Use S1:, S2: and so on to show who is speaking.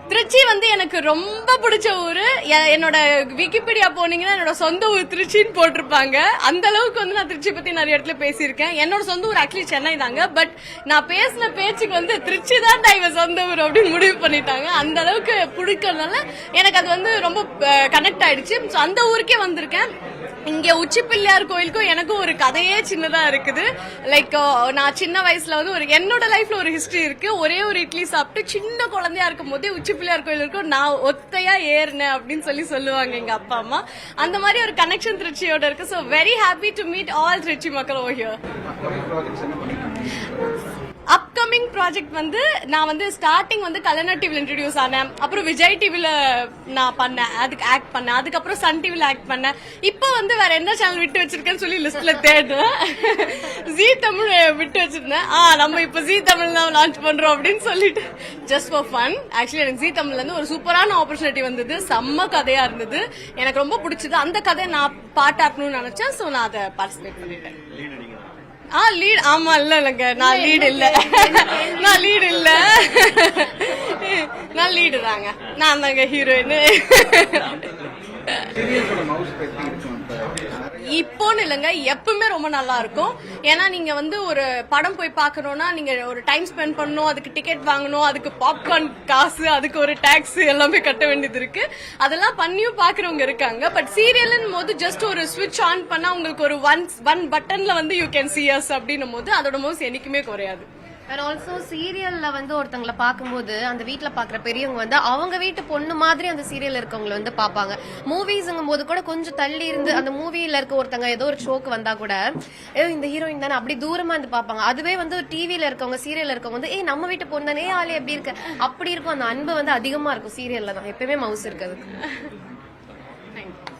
S1: திருச்சி வந்து எனக்கு ரொம்ப பிடிச்ச ஊரு. என்னோட விக்கிபீடியா போனீங்கன்னா என்னோட சொந்த ஊர் திருச்சின்னு போட்டிருப்பாங்க. அந்த அளவுக்கு வந்து நான் திருச்சி பத்தி நிறைய இடத்துல பேசியிருக்கேன். என்னோட சொந்த ஊர் ஆக்சுவலி சென்னை தாங்க. பட் நான் பேசின பேச்சுக்கு வந்து திருச்சி தான் இவ சொந்த ஊர் அப்படின்னு முடிவு பண்ணிட்டாங்க. அந்த அளவுக்கு பிடிக்கிறதுனால எனக்கு அது வந்து ரொம்ப கனெக்ட் ஆயிடுச்சு. அந்த ஊருக்கே வந்திருக்கேன். இங்க உச்சி பிள்ளையார் கோயிலுக்கும் எனக்கும் ஒரு கதையே சின்னதா இருக்குது. லைக் நான் சின்ன வயசுல வந்து என்னோட லைஃப்ல ஒரு ஹிஸ்டரி இருக்கு. ஒரே ஒரு இட்லி சாப்பிட்டு சின்ன குழந்தையா இருக்கும் போதே உச்சி பிள்ளையார் கோயில் இருக்கும் நான் ஒத்தையா ஏறினேன் அப்படின்னு சொல்லுவாங்க எங்க அப்பா அம்மா. அந்த மாதிரி ஒரு கனெக்ஷன் திருச்சியோட இருக்கு. So very happy to meet all Trichy மக்கள் ஓவர் ஹியர். அப்கமிங் ப்ராஜெக்ட் வந்து நான் வந்து ஸ்டார்டிங் வந்து கலைஞர் டிவில இன்ட்ரடியூஸ் ஆனேன். அப்புறம் விஜய் டிவில நான் பண்ணேன், அதுக்கு ஆக்ட் பண்ணேன். அதுக்கப்புறம் சன் டிவில ஆக்ட் பண்ணேன். இப்போ வந்து வேற என்ன சேனல் விட்டு வச்சிருக்கேன்னு சொல்லி லிஸ்ட்ல தேடுறேன். ஜி தமிழ் விட்டு வச்சிருந்தேன். நம்ம இப்ப ஜி தமிழ் தான் லான்ச் பண்றோம் அப்படின்னு சொல்லிட்டு ஜஸ்ட் ஃபார் ஃபன். ஆக்சுவலி எனக்கு ஜி தமிழ்ல இருந்து ஒரு சூப்பரான ஆப்பர்ச்சுனிட்டி வந்தது. செம்ம கதையா இருந்தது, எனக்கு ரொம்ப பிடிச்சது. அந்த கதையை நான் பாட்டாக்கணும்னு நினைச்சேன். ஸோ நான் அதை பார்ட்டிசிபேட் பண்ணிட்டேன். லீட் ஆமா இல்லங்க, நான் லீடு இல்ல, நான் லீடு இல்ல, நான் லீடு தாங்க, நான் தாங்க ஹீரோயின். இப்போன்னு இல்லைங்க, எப்பவுமே ரொம்ப நல்லா இருக்கும். ஏன்னா நீங்க வந்து ஒரு படம் போய் பாக்கணும்னா நீங்க ஒரு டைம் ஸ்பெண்ட் பண்ணணும், அதுக்கு டிக்கெட் வாங்கணும், அதுக்கு பாப்கார்ன் காசு, அதுக்கு ஒரு டாக்ஸ் எல்லாமே கட்ட வேண்டியது இருக்கு. அதெல்லாம் பண்ணியும் பாக்குறவங்க இருக்காங்க. பட் சீரியல்னு போது ஜஸ்ட் ஒரு ஸ்விட்ச் ஆன் பண்ணா உங்களுக்கு ஒரு ஒன் பட்டன்ல வந்து யூ கேன் see us அப்படின்னும் போது அதோட மவுஸ் என்னைக்குமே குறையாது.
S2: அண்ட் ஆல்சோ சீரியல்ல வந்து ஒருத்தங்களை பார்க்கும்போது அந்த வீட்டுல பாக்குற பெரியவங்க வந்து அவங்க வீட்டு பொண்ணு மாதிரி அந்த சீரியல் இருக்கவங்களை வந்து பாப்பாங்க. மூவிஸ்ங்கும் போது கூட கொஞ்சம் தள்ளி இருந்து அந்த மூவில இருக்க ஒருத்தங்க ஏதோ ஒரு ஷோக்கு வந்தா கூட இந்த ஹீரோயின் தானே அப்படி தூரமா இருந்து பாப்பாங்க. அதுவே வந்து டிவில இருக்கவங்க சீரியல்ல இருக்கவங்க வந்து நம்ம வீட்டு பொண்ணு தானே ஆளே எப்படி இருக்கு அப்படி இருக்கும். அந்த அன்பு வந்து அதிகமா இருக்கும் சீரியல்ல தான். எப்பயுமே மவுஸ் இருக்கு அதுக்கு.